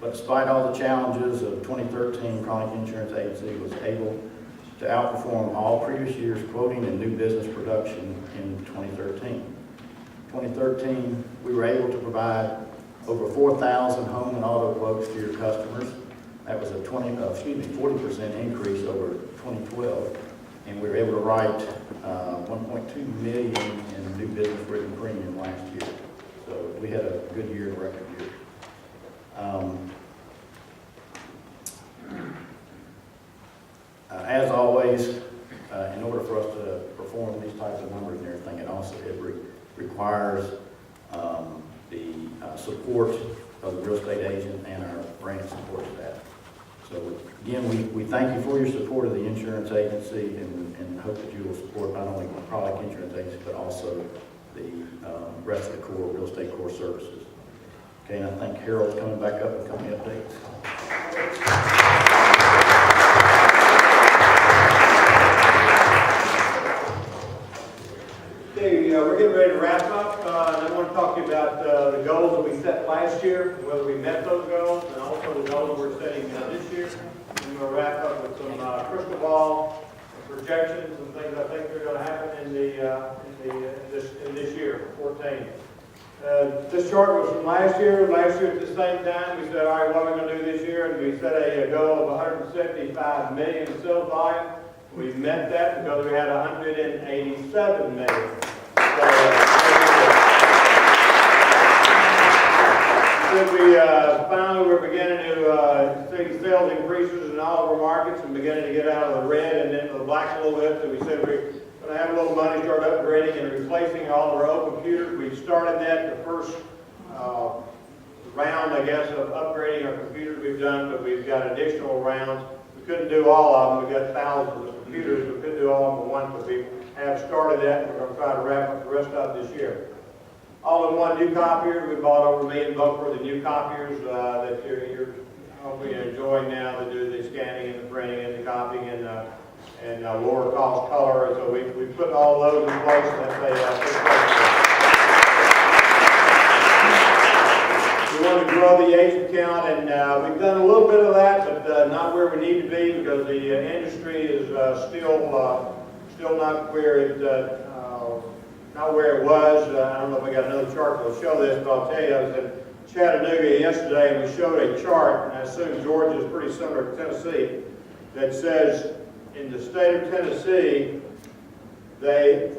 But despite all the challenges of 2013, Chronic Insurance Agency was able to outperform all previous years' quoting and new business production in 2013. 2013, we were able to provide over 4,000 home and auto quotes to your customers. That was a 40% increase over 2012, and we were able to write 1.2 million in new business written premium last year. So we had a good year, a record year. As always, in order for us to perform these types of numbers and everything, it requires the support of the real estate agent and our branch support staff. So again, we thank you for your support of the insurance agency and hope that you will support not only the Product Insurance Agency, but also the rest of the core real estate core services. Okay, and I think Harold's coming back up with company updates. Okay, we're getting ready to wrap up. I want to talk to you about the goals that we set last year, whether we met those goals, and also the goals that we're setting this year. And we'll wrap up with some crystal ball projections and things I think are going to happen in this year, 14. This chart was from last year. Last year at the same time, we said, all right, what are we going to do this year? And we set a goal of 175 million in sales volume. We met that because we had 187 million. So finally we're beginning to see sales increases in all of our markets and beginning to get out of the red and into the black a little bit. So we said we're going to have a little money, start upgrading and replacing all of our old computers. We started that the first round, I guess, of upgrading our computers we've done, but we've got additional rounds. We couldn't do all of them. We've got thousands of computers. We couldn't do all of them at once, but we have started that, and we're going to try to wrap up the rest of this year. All-in-one new copier. We bought over $1 million for the new copiers that you're hopefully enjoying now to do the scanning and the printing and the copying and lower cost color. So we put all those in place, and that's we want to grow the agent count, and we've done a little bit of that, but not where we need to be because the industry is still not where it was. I don't know if we got another chart that'll show this, but I'll tell you, I was in Chattanooga yesterday, and we showed a chart, and I assume Georgia is pretty similar to Tennessee, that says in the state of Tennessee,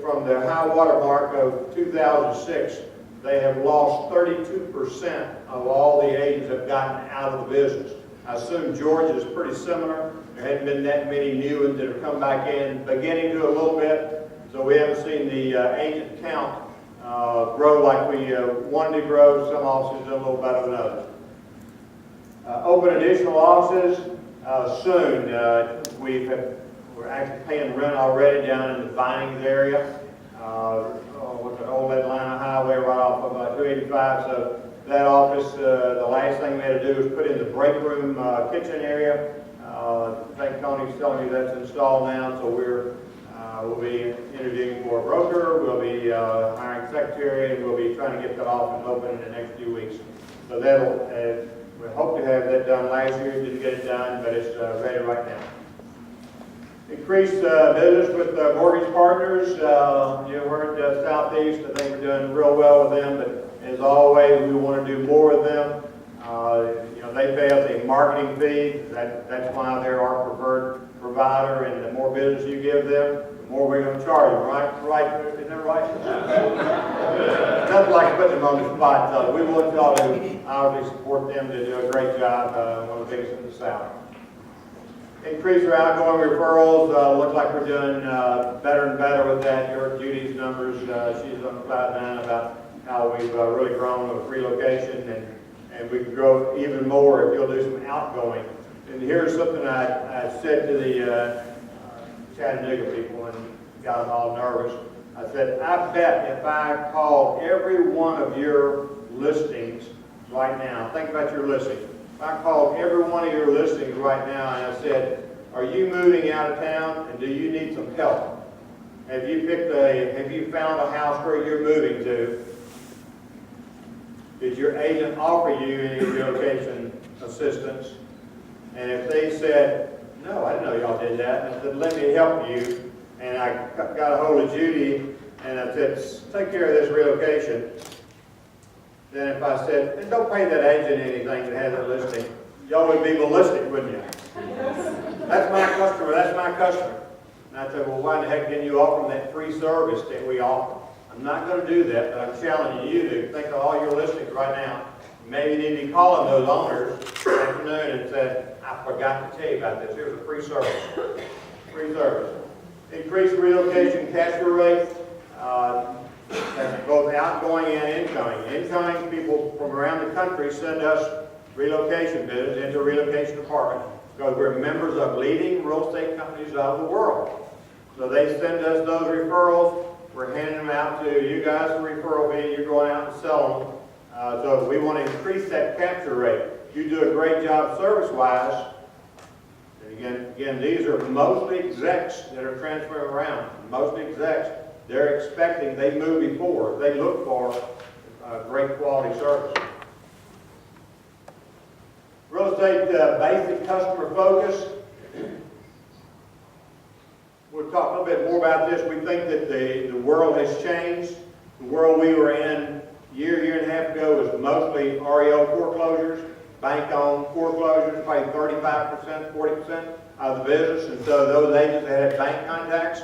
from the high water mark of 2006, they have lost 32% of all the agents have gotten out of the business. I assume Georgia is pretty similar. There hadn't been that many new ones that have come back in, beginning to a little bit. So we haven't seen the agent count grow like we wanted to grow. Some offices done a little better than others. Open additional offices soon. We're actually paying rent already down in the Vinings area. With the old Atlanta highway right off of 285. So that office, the last thing we had to do was put in the break room kitchen area. I think Tony's telling me that's installed now, so we'll be interviewing for a broker, we'll be hiring a secretary, and we'll be trying to get that office open in the next few weeks. So we hope to have that done last year, didn't get it done, but it's ready right now. Increased business with mortgage partners. We're in the Southeast. I think we're doing real well with them, but as always, we want to do more with them. They pay us a marketing fee. That's why they're our preferred provider, and the more business you give them, the more we're going to charge them, right? Isn't that right? Nothing like putting them on the spot. So we want y'all to obviously support them to do a great job, one of the biggest in the South. Increase our outgoing referrals. Looks like we're doing better and better with that. You heard Judy's numbers. She's on cloud nine about how we've really grown with relocation, and we can grow even more if you'll do some outgoing. And here's something I said to the Chattanooga people and got them all nervous. I said, I bet if I call every one of your listings right now, think about your listings. If I called every one of your listings right now and I said, are you moving out of town and do you need some help? Have you found a house where you're moving to? Did your agent offer you any relocation assistance. And if they said, no, I didn't know y'all did that, and I said, let me help you, and I got a hold of Judy, and I said, take care of this relocation. Then if I said, and don't pay that agent anything that has that listing, y'all would be ballistic, wouldn't you? That's my customer, that's my customer. And I said, well, why the heck didn't you offer them that free service that we offer? I'm not going to do that, but I'm challenging you to think of all your listings right now. Maybe you need to be calling those owners this afternoon and say, I forgot to tell you about this. Here's a free service. Free service. Increase relocation capture rate. That's both outgoing and incoming. Incoming people from around the country send us relocation bids into a relocation department because we're members of leading real estate companies of the world. So they send us those referrals. We're handing them out to you guys for referral fee. You're going out and selling them. So we want to increase that capture rate. You do a great job service-wise. And again, these are mostly execs that are transferring around. Mostly execs. They're expecting, they move before. They look for great quality service. Real estate basic customer focus. We'll talk a little bit more about this. We think that the world has changed. The world we were in year and a half ago was mostly REO foreclosures, bank-owned foreclosures, probably 35%, 40% of the business. And so those agents that had bank contacts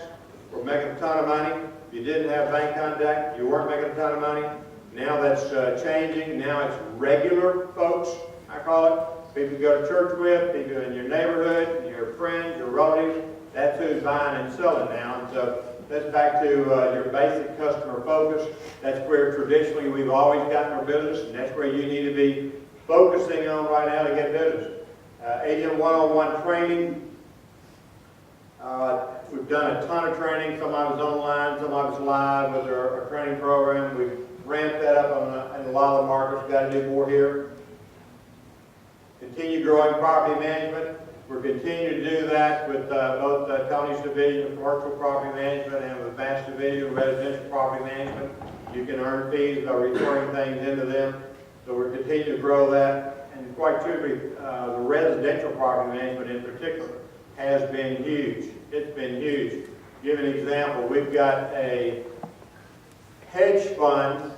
were making a ton of money. If you didn't have bank contact, you weren't making a ton of money. Now that's changing. Now it's regular folks, I call it. People you go to church with, people in your neighborhood, your friends, your relatives. That's who's buying and selling now. And so that's back to your basic customer focus. That's where traditionally we've always gotten our business, and that's where you need to be focusing on right now to get business. Agent one-on-one training. We've done a ton of training. Some of it's online, some of it's live with our training program. We've ramped that up in a lot of the markets. We've got to do more here. Continue growing property management. We're continuing to do that with both Tony's division of commercial property management and with Matt's division of residential property management. You can earn fees by referring things into them. So we're continuing to grow that. And quite truthfully, the residential property management in particular has been huge. It's been huge. Give an example. We've got a hedge fund,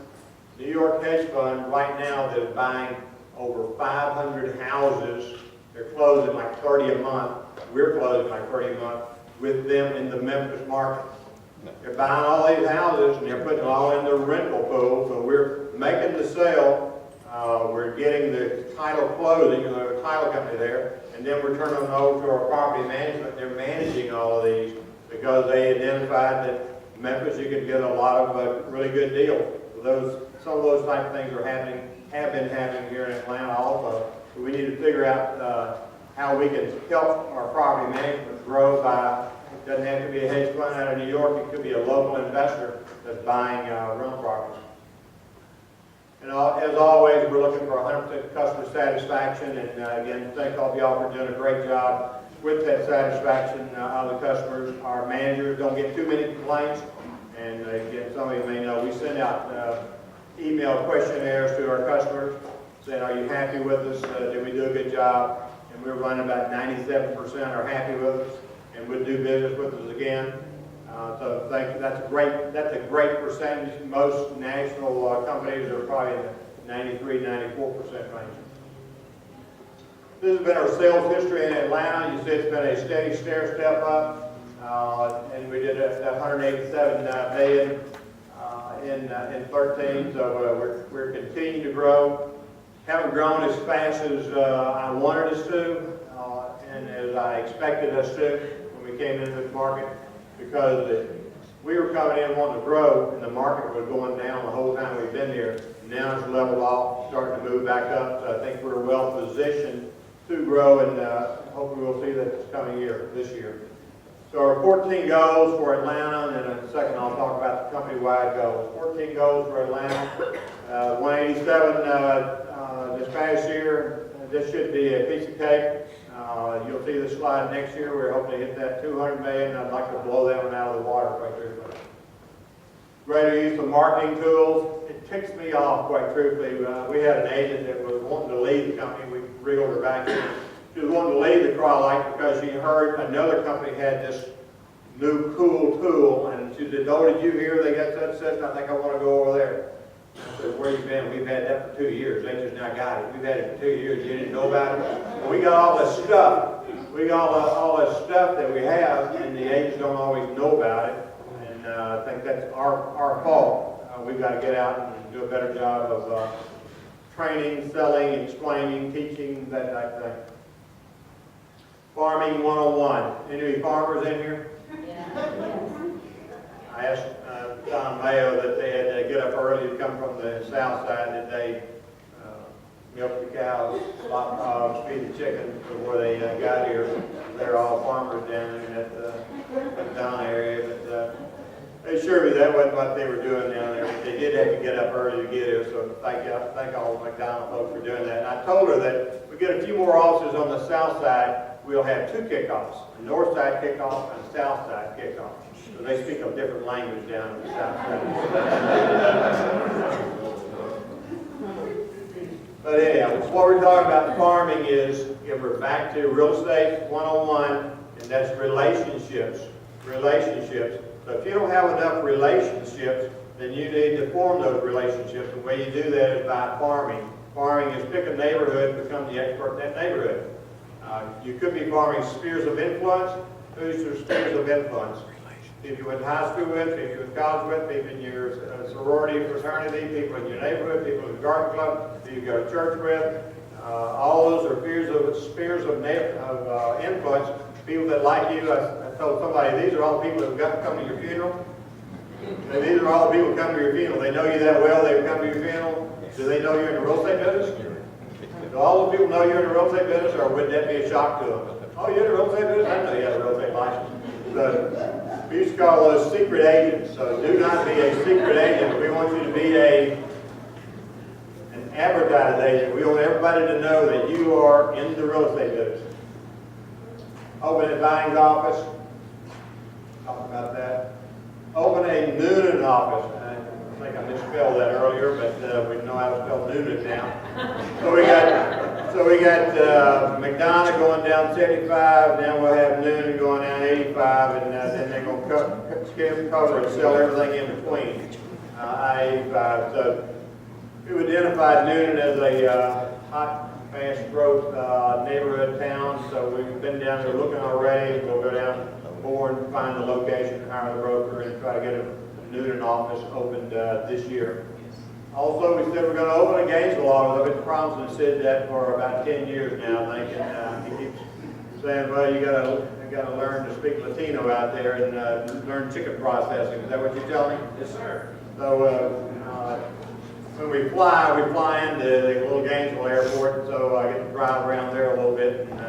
New York hedge fund, right now that is buying over 500 houses. They're closing like 30 a month. We're closing like 30 a month with them in the Memphis market. They're buying all these houses and they're putting them all in the rental pool. So we're making the sale. We're getting the title closing, the title company there, and then we're turning them over to our property management. They're managing all of these because they identified that Memphis you could get a lot of really good deals. So some of those type of things are happening, have been happening here in Atlanta also. We need to figure out how we can help our property management grow by, it doesn't have to be a hedge fund out of New York, it could be a local investor that's buying rental properties. And as always, we're looking for 100% customer satisfaction, and again, thank all of y'all for doing a great job with that satisfaction of the customers. Our managers don't get too many complaints, and again, some of you may know, we send out email questionnaires to our customers saying, are you happy with us? Did we do a good job? And we're running about 97% are happy with us and would do business with us again. So thank you. That's a great percentage. Most national companies are probably in the 93, 94% range. This has been our sales history in Atlanta. You see it's been a steady stair step up. And we did that 187 million in 13. So we're continuing to grow. Haven't grown as fast as I wanted us to, and as I expected us to when we came into this market, because we were coming in wanting to grow, and the market was going down the whole time we've been here. Now it's leveled off, starting to move back up. So I think we're well positioned to grow, and hopefully we'll see that this year. So our 14 goals for Atlanta, and in a second I'll talk about the company-wide goals. 14 goals for Atlanta, 187 this past year. This should be a piece of cake. You'll see this slide next year. We're hoping to hit that 200 million. I'd like to blow that one out of the water quite truthfully. Greater use of marketing tools. It ticks me off quite truthfully. We had an agent that was wanting to leave the company. We wriggled her back in. She was wanting to leave the cryolite because she heard another company had this new cool tool, and she said, "Oh, did you hear they got such system? I think I want to go over there." I said, "Where you been?" "We've had that for 2 years. They just now got it. We've had it for 2 years. You didn't know about it?" Well, we got all this stuff. We got all this stuff that we have, and the agents don't always know about it. And I think that's our fault. We've got to get out and do a better job of training, selling, explaining, teaching, that type of thing. Farming 101. Any farmers in here? I asked Tom Mayo that they had to get up early to come from the south side, that they milk the cows, slop hogs, feed the chickens before they got here. They're all farmers down in that Donna area, but they assured me that wasn't what they were doing down there. But they did have to get up early to get here, so thank all the McDonald folks for doing that. And I told her that if we get a few more officers on the south side, we'll have 2 kickoffs, a north side kickoff and a south side kickoff. So they speak a different language down on the south side. But anyhow, what we're talking about farming is, we're back to real estate 101, and that's relationships. Relationships. So if you don't have enough relationships, then you need to form those relationships. The way you do that is by farming. Farming is pick a neighborhood and become the expert in that neighborhood. You could be farming spheres of influence. Who's your spheres of influence? If you went to high school with, if you went to college with, people in your sorority, fraternity, people in your neighborhood, people in the garden club, who you go to church with, all those are spheres of influence. People that like you. I told somebody, these are all the people who got to come to your funeral. And these are all the people who come to your funeral. They know you that well, they come to your funeral. Do they know you're in the real estate business? Do all the people know you're in the real estate business, or would that be a shock to them? "Oh, you're in the real estate business? I know you have a real estate license." So we used to call those secret agents. So do not be a secret agent. We want you to be an advertising agent. We want everybody to know that you are in the real estate business. Open a buying office. Talk about that. Open a Noonan office. I think I misspelled that earlier, but we know how to spell Noonan now. So we got McDonough going down 75, then we'll have Noonan going down 85, and then they're going to skip, cover, and sell everything in between. I-85. So we've identified Noonan as a hot, fast growth neighborhood town. So we've been down there looking already. We'll go down more and find the location, hire the broker, and try to get a Noonan office opened this year. Also, we said we're going to open a Gainesville office. I've been promising Sid that for about 10 years now, I think, and he keeps saying, "Well, you got to learn to speak Latino out there and learn chicken processing." Is that what you're telling me? Yes, sir. So when we fly into the little Gainesville airport, so I get to drive around there a little bit and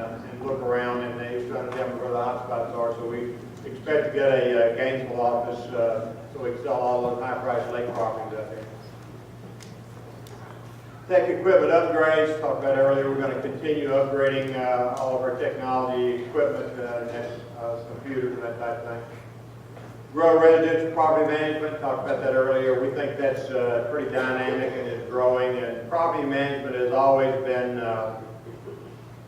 look around, and he's trying to tell me where the hotspots are. So we expect to get a Gainesville office so we can sell all those high-priced lake properties out there. Tech equipment upgrades, talked about earlier. We're going to continue upgrading all of our technology equipment, computers and that type of thing. Grow residential property management, talked about that earlier. We think that's pretty dynamic and is growing. And property management has always been,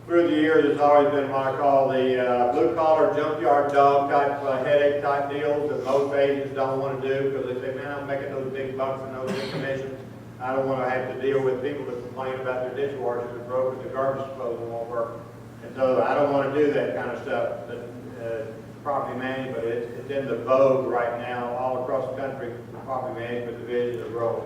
through the years, it's always been what I call the blue-collar junkyard dog type headache type deals that most agents don't want to do because they say, "Man, I'm making those big bucks and those big commissions. I don't want to have to deal with people that complain about their dishwashers that broke and the garbage disposal won't work." And so I don't want to do that kind of stuff. But, property management, it's in the vogue right now all across the country. The property management divisions are growing.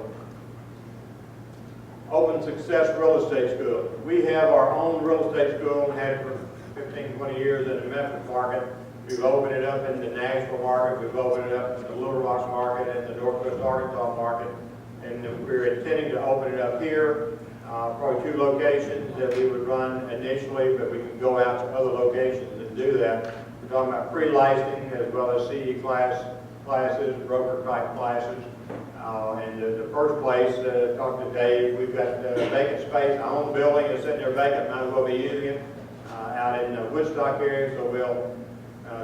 Open Success Real Estate School. We have our own real estate school and had it for 15, 20 years in the Memphis market. We've opened it up in the Nashville market. We've opened it up in the Little Rock market and the Northwest Arkansas market. And we're intending to open it up here, probably 2 locations that we would run initially, but we can go out to other locations and do that. We're talking about pre-licensing as well as CE classes, broker type classes. And the first place, talk to Dave, we've got vacant space. I own a building that's sitting there vacant, might as well be using it out in the Woodstock area. So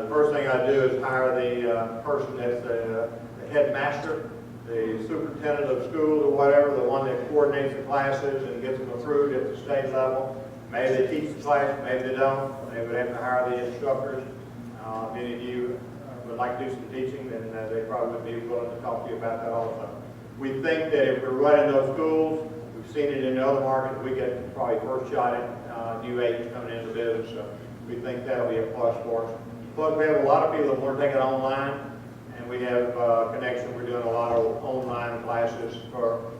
the first thing I do is hire the person that's the headmaster the superintendent of schools or whatever, the one that coordinates the classes and gets them approved at the state level. Maybe they teach the class, maybe they don't. They would have to hire the instructors. If any of you would like to do some teaching, then they probably would be willing to talk to you about that also. We think that if we're running those schools, we've seen it in other markets, we get probably first shot at new agents coming into business. So we think that'll be a plus for us. Plus, we have a lot of people that want to take it online, and we have a connection. We're doing a lot of online classes for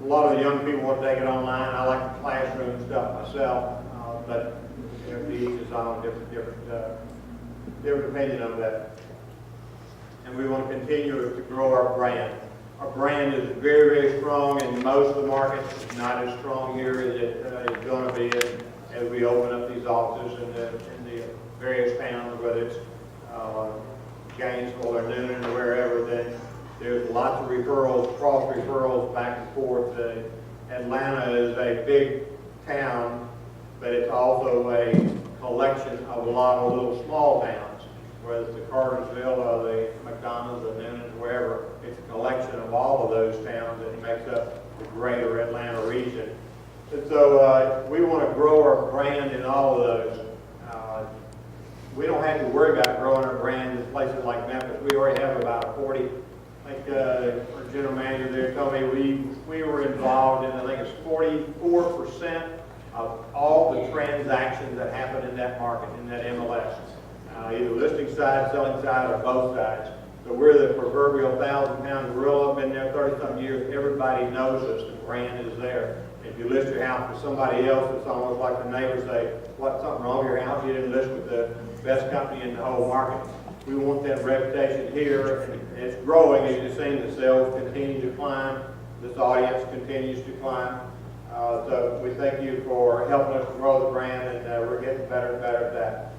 a lot of the young people want to take it online. I like the classroom stuff myself, but each is on a different opinion of that. And we want to continue to grow our brand. Our brand is very, very strong in most of the markets. It's not as strong here as it's going to be as we open up these offices in the various towns, whether it's Gainesville or Noonan or wherever. Then there's lots of referrals, cross referrals back and forth. Atlanta is a big town, but it's also a collection of a lot of little small towns, whether it's the Cartersville or the McDonald's or Noonan, wherever. It's a collection of all of those towns that makes up the greater Atlanta region. And so we want to grow our brand in all of those. We don't have to worry about growing our brand in places like Memphis. We already have about 40. I think our general manager there told me we were involved in, I think it's 44% of all the transactions that happen in that market, in that MLS. Either listing side, selling side, or both sides. So we're the proverbial 1,000-pound gorilla. Been there 30-something years. Everybody knows us. The brand is there. If you list your house with somebody else, it's almost like the neighbors say, "What's something wrong with your house? You didn't list with the best company in the whole market." We want that reputation here, and it's growing. As you've seen, the sales continue to climb. This audience continues to climb. So we thank you for helping us grow the brand, and we're getting better and better at that.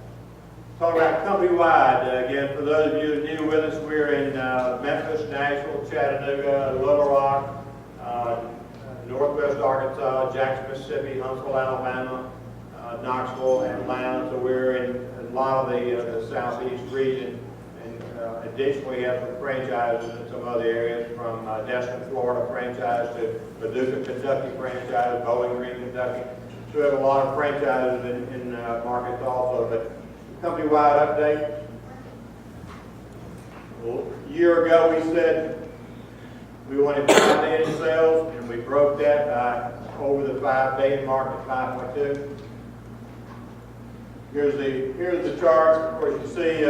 Talk about company-wide. Again, for those of you who are new with us, we're in Memphis, Nashville, Chattanooga, Little Rock, Northwest Arkansas, Jackson, Mississippi, Huntsville, Alabama, Knoxville, and Atlanta. So we're in a lot of the southeast region. And additionally, we have some franchises in some other areas, from Destin, Florida franchise to Paducah, Kentucky franchise, Bowling Green, Kentucky. So we have a lot of franchises in markets also. But company-wide update. Well, a year ago, we said we wanted 5 billion in sales, and we broke that by over the 5 billion mark at 5.2. Here's the chart. Of course, you see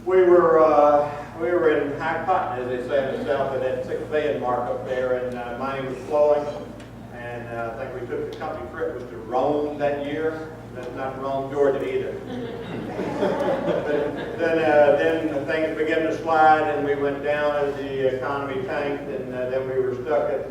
we were in high cotton, as they say in the South, at that 6 billion mark up there, and money was flowing. And I think we took the company trip was to Rome that year. That's not Rome, Georgia either. Then things began to slide, and we went down as the economy tanked, and then we were stuck at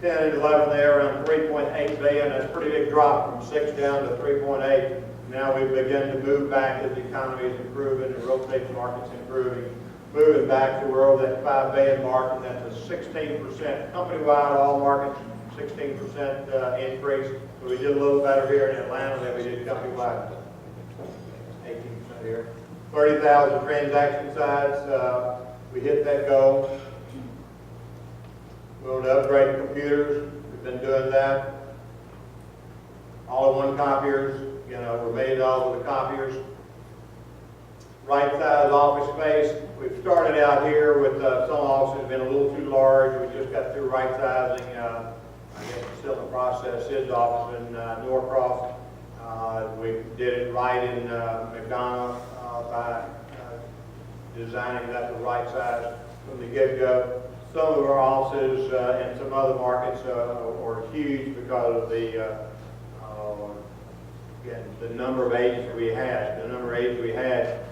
10 and 11 there, around 3.8 billion. That's a pretty big drop from 6 down to 3.8. Now we've begun to move back as the economy is improving and real estate market's improving, moving back to we're over that 5 billion mark, and that's a 16% company-wide, all markets, 16% increase. So we did a little better here in Atlanta than we did company-wide. 18% here. 30,000 transaction size. We hit that goal. We want to upgrade computers. We've been doing that. All-in-one copiers. You know, we're $1 million with the copiers. Right size office space. We've started out here with some offices have been a little too large. We just got through right sizing. I guess it's still in the process. His office in Norcross. We did it right in McDonough by designing that the right size from the get-go. Some of our offices in some other markets are huge because of the number of agents we had.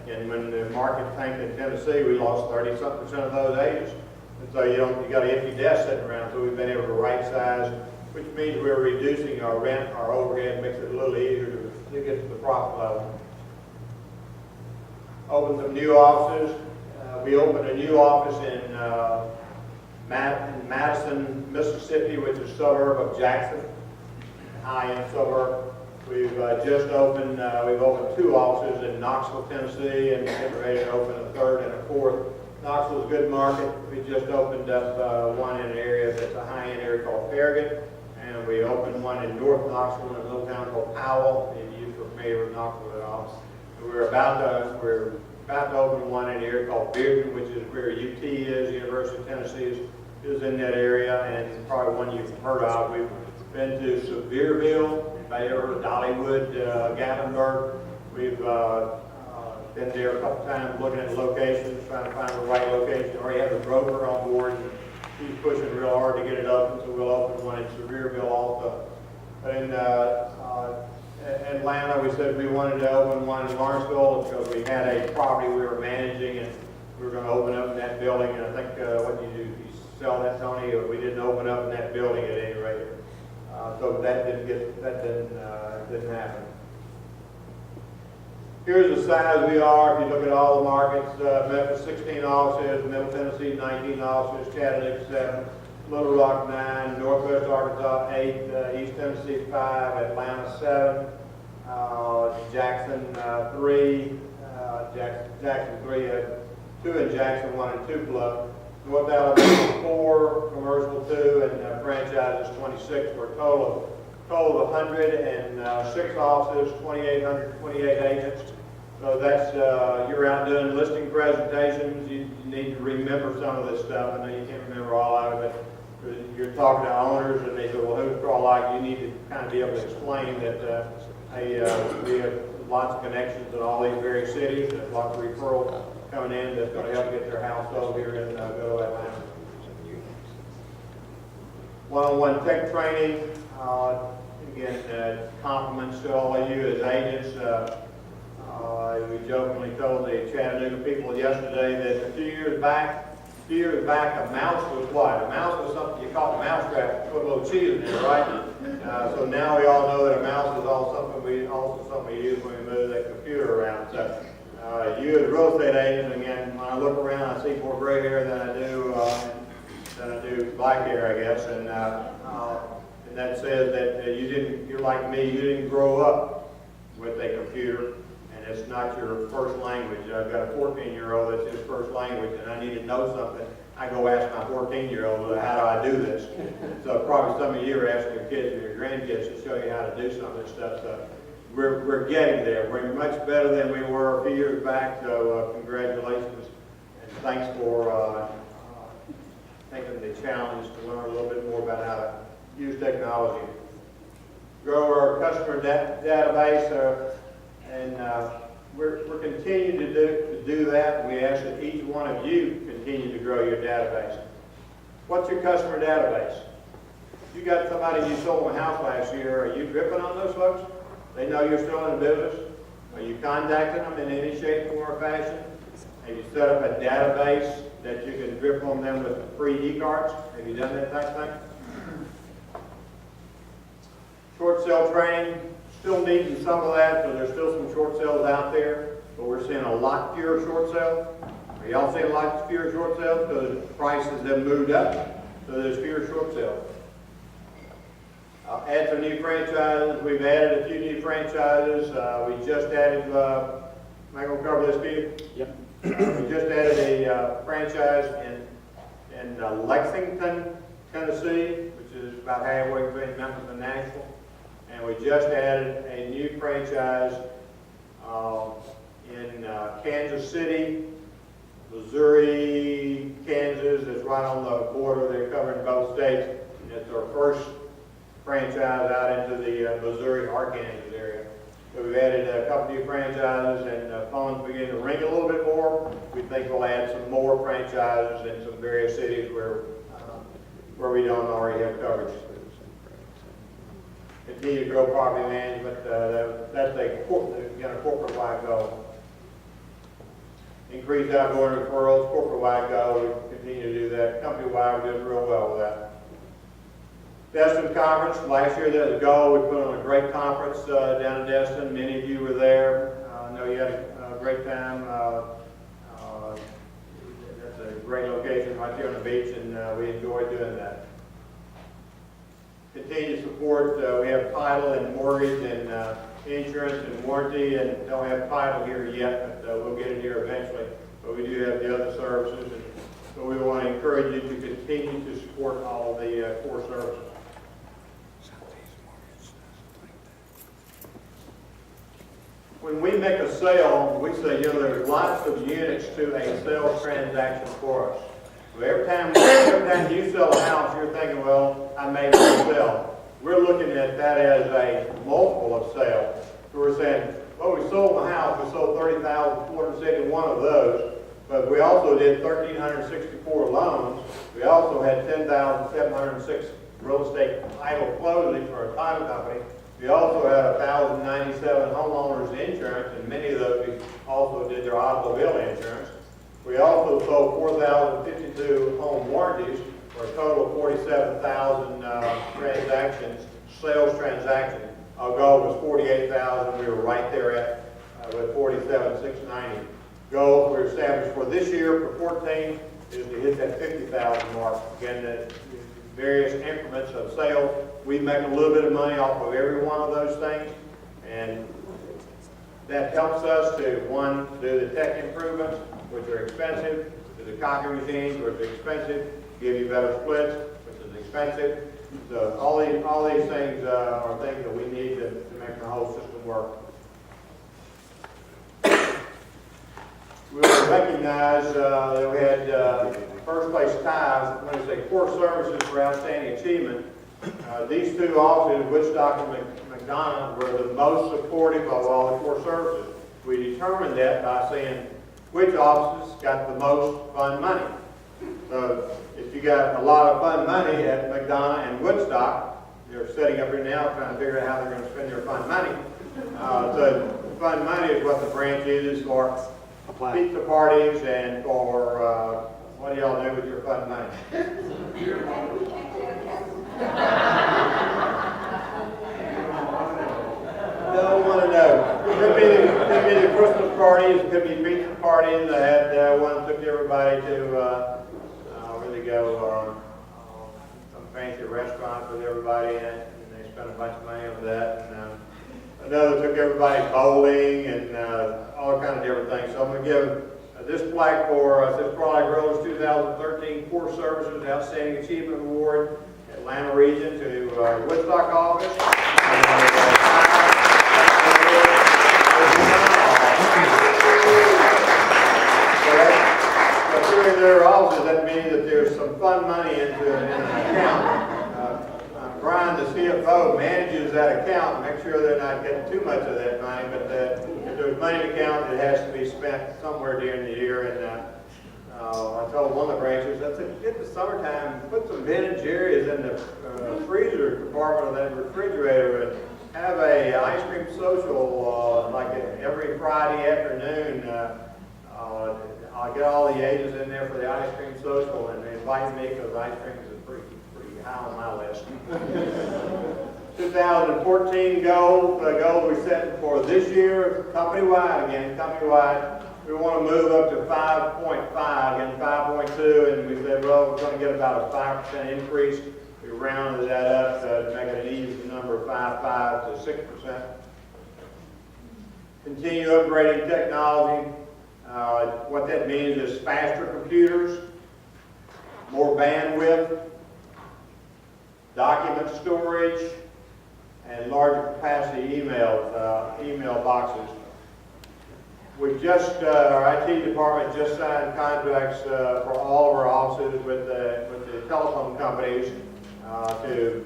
And when the market tanked in Tennessee, we lost 30-something% of those agents. And so you got an empty desk sitting around. So we've been able to right size, which means we're reducing our rent, our overhead, makes it a little easier to get to the profit level. Opened some new offices. We opened a new office in Madison, Mississippi, which is a suburb of Jackson, high-end suburb. We've just opened, we've opened 2 offices in Knoxville, Tennessee, and getting ready to open a 3rd and a 4th Knoxville's a good market. We just opened up one in an area that's a high-end area called Farragut, and we opened one in North Knoxville in a little town called Powell. If you're familiar with Knoxville at all, we're about to open one in an area called Bearden, which is where UT is. University of Tennessee is in that area, and probably one you've heard of. We've been to Sevierville, Bayer, Dollywood, Gatlinburg. We've been there a couple times looking at locations, trying to find the right location. Already have the broker on board. And he's pushing real hard to get it open, so we'll open one in Sevierville also. But in Atlanta, we said we wanted to open one in Lawrenceville because we had a property we were managing, and we were going to open up in that building. And I think what you do, you sell that, Tony, or we didn't open up in that building at any rate. So that didn't happen. Here's the size we are. If you look at all the markets, Memphis 16 offices, Middle Tennessee 19 offices, Chattanooga 7, Little Rock 9, Northwest Arkansas 8, East Tennessee 5, Atlanta 7, Jackson 3, Jackson 3, 2 in Jackson, 1 in Tupelo, North Alabama 4, commercial 2, and franchises 26 for a total of 106 offices, 2,828 agents. So that's, you're out doing listing presentations. You need to remember some of this stuff. I know you can't remember all of it, but you're talking to owners and they say, well, who's Crawl like? You need to kind of be able to explain that, hey, we have lots of connections in all these various cities. There's lots of referrals coming in that's going to help get their house sold here in Go Atlanta. One-on-one tech training. Again, compliments to all of you as agents. We jokingly told the Chattanooga people yesterday that a few years back, a mouse was what? A mouse was something you caught a mouse trap, put a little cheese in there, right? So now we all know that a mouse is also something we use when we move that computer around. So you as real estate agents, again, when I look around, I see more gray hair than I do black hair, I guess, and that says that you're like me, you didn't grow up with a computer, and it's not your first language. I've got a 14-year-old that's his first language, and I need to know something. I go ask my 14-year-old, how do I do this? So probably some of you are asking your kids or your grandkids to show you how to do some of this stuff. So we're getting there. We're much better than we were a few years back, so congratulations, and thanks for taking the challenge to learn a little bit more about how to use technology. Grow our customer database, and we're continuing to do that. We ask that each one of you continue to grow your database. What's your customer database? You got somebody you sold a house last year, are you dripping on those folks? They know you're still in business? Are you contacting them in any shape, form, or fashion? Have you set up a database that you can drip on them with free e-cards? Have you done that type thing? Short sale training, still needing some of that, so there's still some short sales out there, but we're seeing a lot fewer short sales. Are y'all seeing a lot fewer short sales? Because prices have moved up, so there's fewer short sales. Add some new franchises. We've added a few new franchises. We just added, am I going to cover this, Steve? Yep. We just added a franchise in Lexington, Tennessee, which is about halfway between Memphis and Nashville. And we just added a new franchise in Kansas City, Missouri, Kansas. It's right on the border. They're covering both states. And it's our first franchise out into the Missouri, Arkansas area. So we've added a couple new franchises, and phones begin to ring a little bit more. We think we'll add some more franchises in some various cities where we don't already have coverage. Continue to grow property management. That's a corporate-wide goal. Increase outgoing referrals, corporate-wide goal. We continue to do that. Company-wide, we're doing real well with that. Destin Conference. Last year there was a goal. We put on a great conference down in Destin. Many of you were there. I know you had a great time. That's a great location right there on the beach, and we enjoyed doing that. Continue to support. We have title and mortgage and insurance and warranty, and don't have title here yet, but we'll get it here eventually. but we do have the other services. And so we want to encourage you to continue to support all the core services. When we make a sale, we say, you know, there's lots of units to a sales transaction for us. So every time you sell a house, you're thinking, well, I made a sale. We're looking at that as a multiple of sale. So we're saying, well, we sold a house, we sold 30,471 of those, but we also did 1,364 loans. We also had 10,706 real estate title closings for a title company. We also had 1,097 homeowners insurance, and many of those also did their automobile insurance. We also sold 4,052 home warranties for a total of 47,000 transactions, sales transactions. Our goal was 48,000. We were right there at with 47,690. Goal we established for this year for 14 is to hit that 50,000 mark. Again, the various increments of sales. We make a little bit of money off of every one of those things, and that helps us to, one, do the tech improvements, which are expensive, to the copy machines, which are expensive, give you better splits, which is expensive. So all these things are things that we need to make the whole system work. We will recognize that we had first place ties when we say core services for outstanding achievement. These two offices, Woodstock and McDonough, were the most supportive of all the core services. We determined that by saying which offices got the most fund money. So if you got a lot of fund money at McDonough and Woodstock, they're sitting up here now trying to figure out how they're going to spend their fund money. So fund money is what the branch uses for pizza parties and for what do y'all do with your fund money? Don't want to know. It could be the Christmas parties, it could be pizza parties. I had one took everybody to really go some fancy restaurant with everybody in it, and they spent a bunch of money on that. And another took everybody bowling and all kinds of different things. So I'm going to give this plaque for this Product Growers 2013 Core Services Outstanding Achievement Award, Atlanta Region, to Woodstock office. During their offices, that means that there's some fund money in an account. Brian, the CFO, manages that account and makes sure they're not getting too much of that money, but if there's money in the account, it has to be spent somewhere during the year. And I told one of the branches, I said, get the summertime, put some vintage areas in the freezer compartment of that refrigerator and have a ice cream social like every Friday afternoon. I'll get all the ages in there for the ice cream social, and they invite me because ice cream is pretty high on my list. 2014 goals we're setting for this year, company-wide again, we want to move up to 5.5 and 5.2, and we said, well, we're going to get about a 5% increase. We rounded that up to make it an easy number of 5.5 to 6%. Continue upgrading technology. What that means is faster computers, more bandwidth, document storage, and larger capacity email boxes. We just, our IT department just signed contracts for all of our offices with the telephone companies to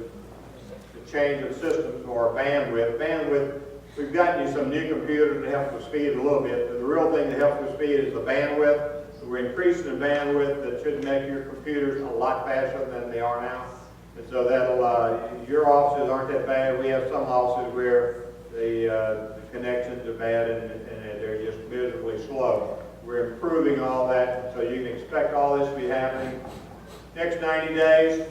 change the systems for our bandwidth. We've gotten you some new computers to help with speed a little bit, but the real thing that helps with speed is the bandwidth. So we're increasing the bandwidth that should make your computers a lot faster than they are now. And so that'll, your offices aren't that bad. We have some offices where the connections are bad and they're just miserably slow. We're improving all that, so you can expect all this to be happening. Next 90 days,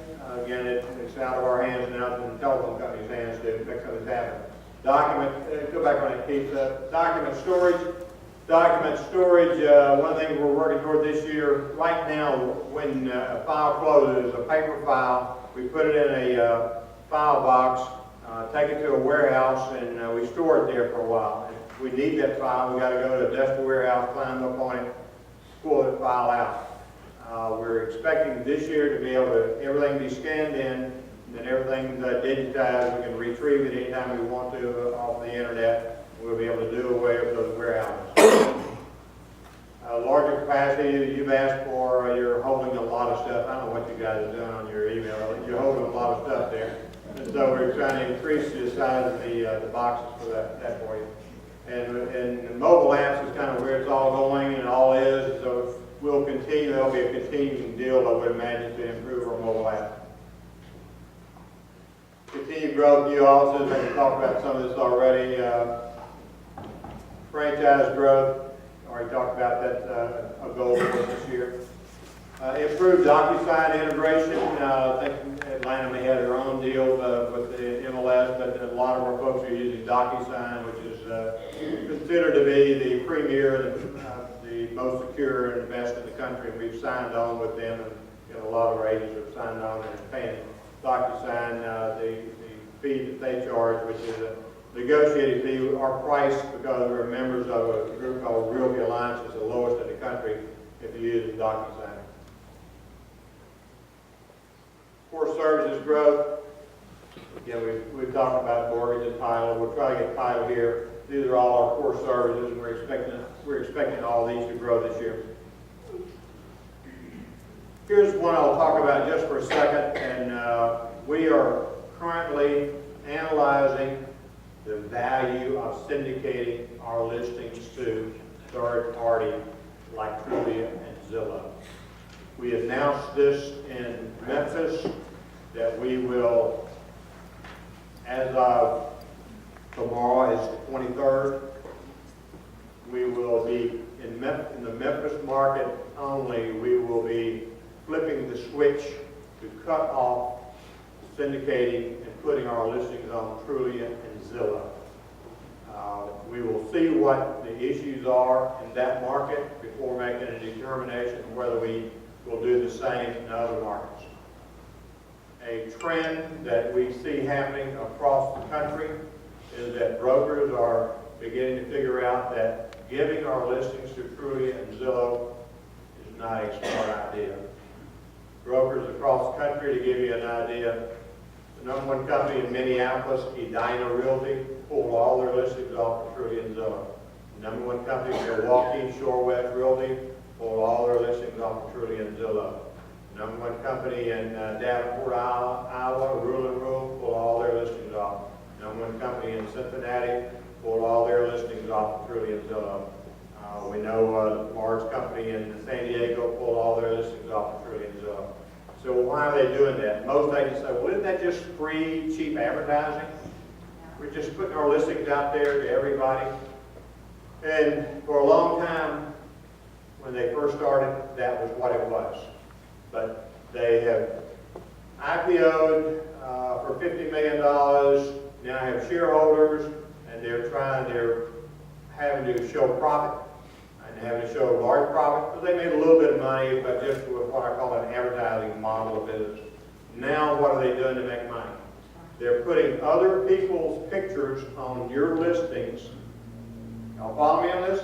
again, it's out of our hands now, it's in the telephone company's hands to make something happen. Go back on that piece. Document storage. One thing we're working toward this year, right now, when a file closes, a paper file, we put it in a file box, take it to a warehouse, and we store it there for a while. If we need that file, we got to go to a desk warehouse, climb up on it, pull that file out. We're expecting this year to be able to, everything be scanned in, and then everything's digitized. We can retrieve it anytime we want to off the internet. We'll be able to do away with those warehouses. Larger capacity, you've asked for, you're holding a lot of stuff. I don't know what you guys have done on your email. You're holding a lot of stuff there. And so we're trying to increase the size of the boxes for that for you. And the mobile apps is kind of where it's all going and all is. So we'll continue, there'll be a continuing deal, I would imagine, to improve our mobile app. Continued growth, new offices, and we talked about some of this already. Franchise growth, already talked about that, a goal for this year. Improved DocuSign integration. I think Atlanta may have their own deal with the MLS, but a lot of our folks are using DocuSign, which is considered to be the premier, the most secure and the best in the country. And we've signed on with them, and a lot of our agents have signed on and are paying DocuSign the fee that they charge, which is a negotiated fee. Our price, because we're members of a group called Realty Alliance, is the lowest in the country if you use DocuSign. Core services growth. Again, we've talked about mortgage and title. We'll try to get title here. These are all our core services, and we're expecting all these to grow this year. Here's one I'll talk about just for a second, and we are currently analyzing the value of syndicating our listings to third party like Trulia and Zillow. We announced this in Memphis that we will, as of tomorrow is the 23rd, we will be in the Memphis market only. We will be flipping the switch to cut off syndicating and putting our listings on Trulia and Zillow. We will see what the issues are in that market before making a determination of whether we will do the same in other markets. A trend that we see happening across the country is that brokers are beginning to figure out that giving our listings to Trulia and Zillow is not a smart idea. Brokers across the country, to give you an idea, the number one company in Minneapolis, Edina Realty, pulled all their listings off of Trulia and Zillow. The number one company, Milwaukee Shore West Realty, pulled all their listings off of Trulia and Zillow. The number one company in Davenport, Iowa, Rule and Rule, pulled all their listings off. The number one company in Cincinnati pulled all their listings off of Trulia and Zillow. We know a large company in San Diego pulled all their listings off of Trulia and Zillow. So why are they doing that? Most agents say, well, isn't that just free, cheap advertising? We're just putting our listings out there to everybody. And for a long time, when they first started, that was what it was. But they have IPO'd for $50 million, now have shareholders, and they're having to show profit and having to show large profit, because they made a little bit of money, but just with what I call an advertising model of business. Now what are they doing to make money? They're putting other people's pictures on your listings. Y'all follow me on this?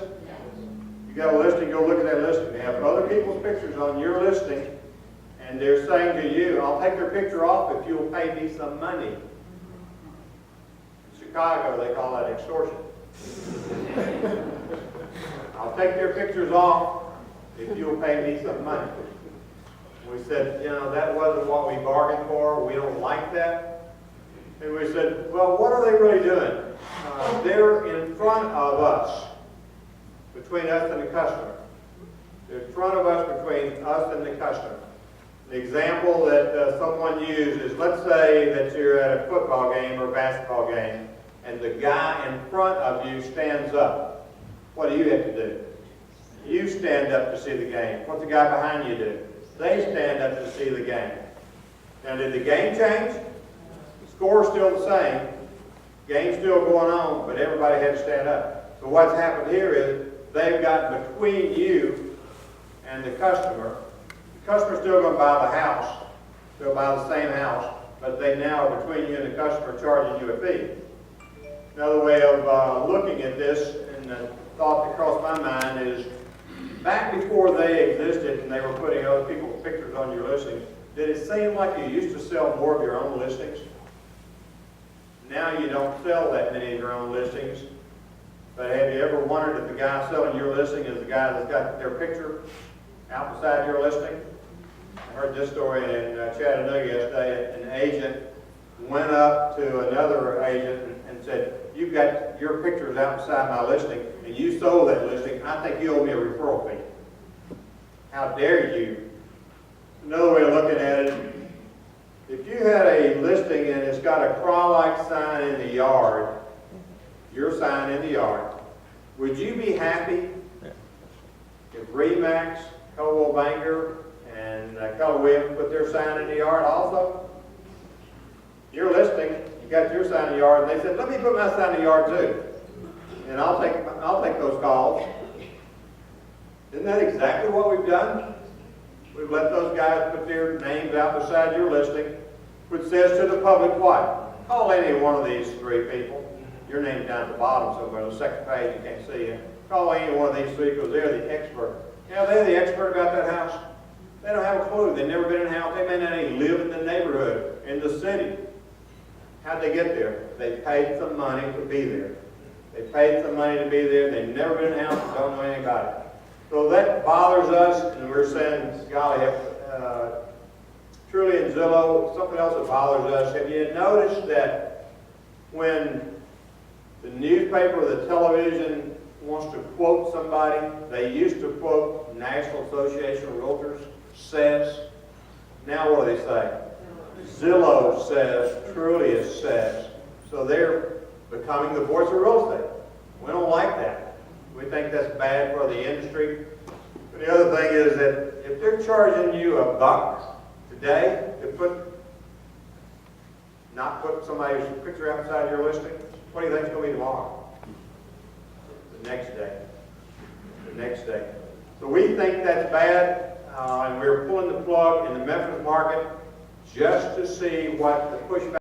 You got a listing, go look at that listing. They have other people's pictures on your listing, and they're saying to you, I'll take their picture off if you'll pay me some money. In Chicago, they call that extortion. I'll take their pictures off if you'll pay me some money. We said, that wasn't what we bargained for. We don't like that. And we said, well, what are they really doing? They're in front of us, between us and the customer. They're in front of us, between us and the customer. The example that someone used is, let's say that you're at a football game or basketball game, and the guy in front of you stands up. What do you have to do? You stand up to see the game. What's the guy behind you do? They stand up to see the game. Now, did the game change? The score's still the same. Game's still going on, but everybody had to stand up. So what's happened here is they've got between you and the customer. The customer's still going to buy the house, still buy the same house, but they now are between you and the customer charging you a fee. Another way of looking at this, and the thought that crossed my mind is, back before they existed and they were putting other people's pictures on your listings, did it seem like you used to sell more of your own listings? Now you don't sell that many of your own listings, but have you ever wondered if the guy selling your listing is the guy that's got their picture out beside your listing? I heard this story in Chattanooga yesterday. An agent went up to another agent and said, "You've got your pictures out beside my listing, and you sold that listing. I think you owe me a referral fee." How dare you? Another way of looking at it, if you had a listing and it's got a crawl-like sign in the yard, your sign in the yard, would you be happy if Remax, Coldwell Banker, and Keller Williams put their sign in the yard also? Your listing, you got your sign in the yard, and they said, "Let me put my sign in the yard too, and I'll take those calls." Isn't that exactly what we've done? We've let those guys put their names out beside your listing, which says to the public what? Call any one of these three people. Your name's down at the bottom somewhere, on the second page, you can't see it. Call any one of these three because they're the expert. Yeah, they're the expert about that house. They don't have a clue. They've never been in a house. They may not even live in the neighborhood, in the city. How'd they get there? They paid some money to be there. They paid some money to be there. They've never been in a house, don't know anything about it. So that bothers us, and we're saying, golly, truly in Zillow, something else that bothers us. Have you noticed that when the newspaper or the television wants to quote somebody, they used to quote National Association of Realtors says. Now what do they say? Zillow says, Trulia says. So they're becoming the voice of real estate. We don't like that. We think that's bad for the industry. But the other thing is that if they're charging you $1 today to not put somebody's picture outside your listing, what do you think it's going to be tomorrow? The next day. The next day. So we think that's bad, and we're pulling the plug in the Memphis market just to see what the pushback